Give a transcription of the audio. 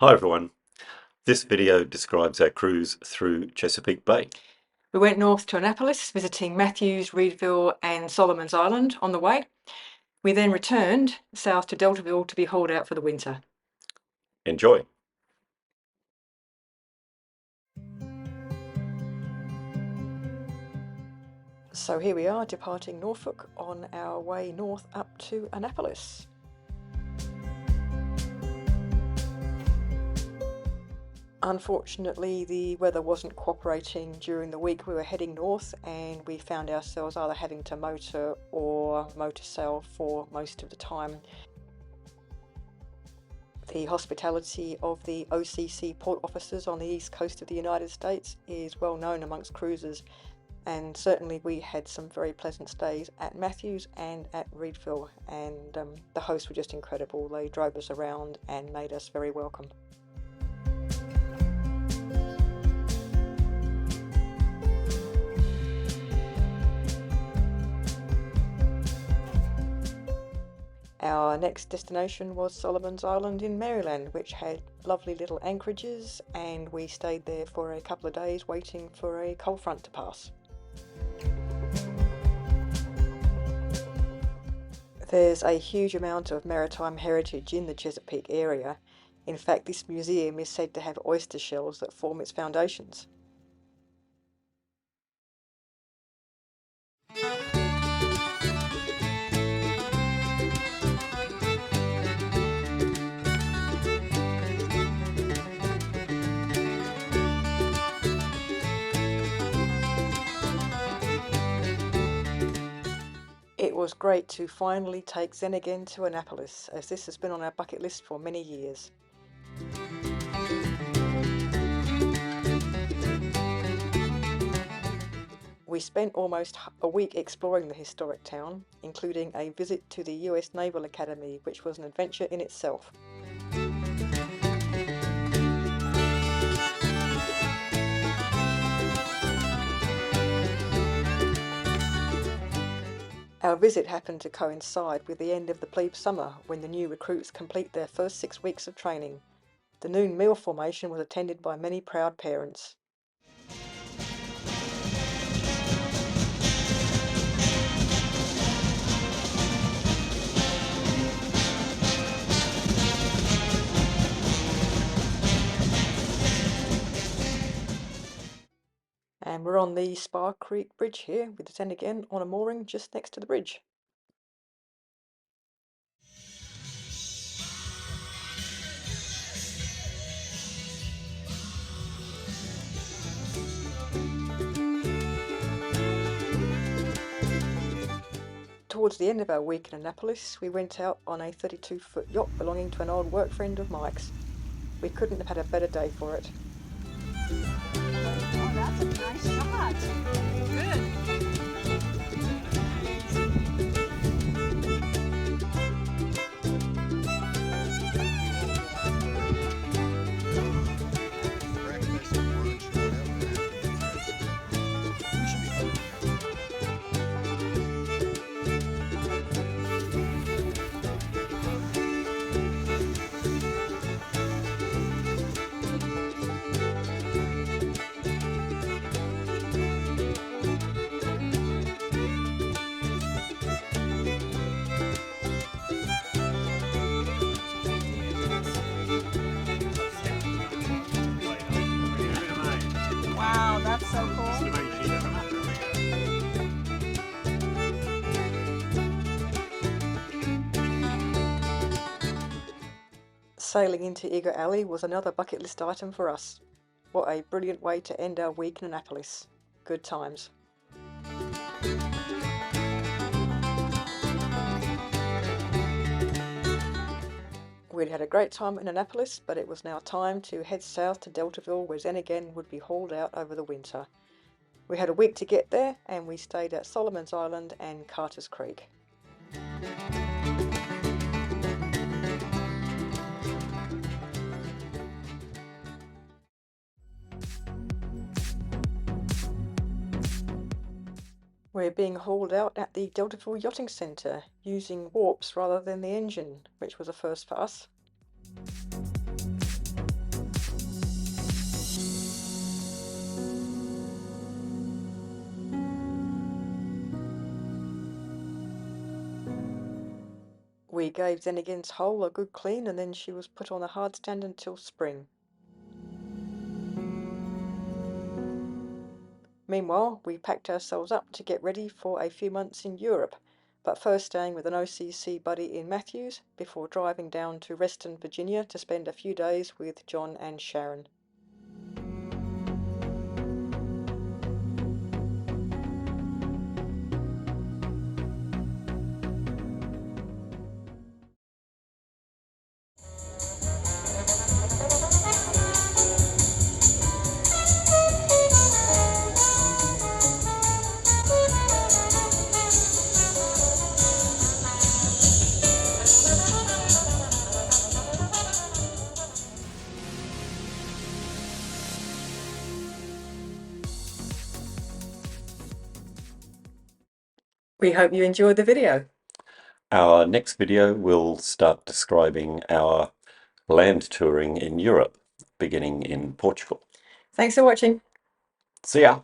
Hi everyone, this video describes our cruise through Chesapeake Bay. We went north to Annapolis, visiting Matthews, Reedville and Solomon's Island on the way. We then returned south to Deltaville to be hauled out for the winter. Enjoy! So here we are departing Norfolk on our way north up to Annapolis. Unfortunately, the weather wasn't cooperating during the week we were heading north, and we found ourselves either having to motor or motor sail for most of the time. The hospitality of the OCC port officers on the east coast of the United States is well known amongst cruisers, and certainly we had some very pleasant stays at Matthews and at Reedville, and the hosts were just incredible. They drove us around and made us very welcome. Our next destination was Solomon's Island in Maryland, which had lovely little anchorages, and we stayed there for a couple of days waiting for a cold front to pass. There's a huge amount of maritime heritage in the Chesapeake area. In fact, this museum is said to have oyster shells that form its foundations. It was great to finally take Zen Again to Annapolis, as this has been on our bucket list for many years. We spent almost a week exploring the historic town, including a visit to the US Naval Academy, which was an adventure in itself. Our visit happened to coincide with the end of the plebe summer, when the new recruits complete their first 6 weeks of training. The noon meal formation was attended by many proud parents. And we're on the Spa Creek Bridge here with the Zen Again on a mooring just next to the bridge. Towards the end of our week in Annapolis, we went out on a 32-foot yacht belonging to an old work friend of Mike's. We couldn't have had a better day for it. Oh, that's a nice shot. Good. Wow, that's so cool. Sailing into Eagle Alley was another bucket list item for us. What a brilliant way to end our week in Annapolis. Good times. We'd had a great time in Annapolis, but it was now time to head south to Deltaville, where Zen Again would be hauled out over the winter. We had a week to get there, and we stayed at Solomon's Island and Carter's Creek. We're being hauled out at the Deltaville Yachting Centre, using warps rather than the engine, which was a first for us. We gave Zen Again's hull a good clean and then she was put on a hard stand until spring. Meanwhile, we packed ourselves up to get ready for a few months in Europe, but first staying with an OCC buddy in Matthews before driving down to Reston, Virginia to spend a few days with John and Sharon. We hope you enjoyed the video. Our next video will start describing our land touring in Europe, beginning in Portugal. Thanks for watching. See ya!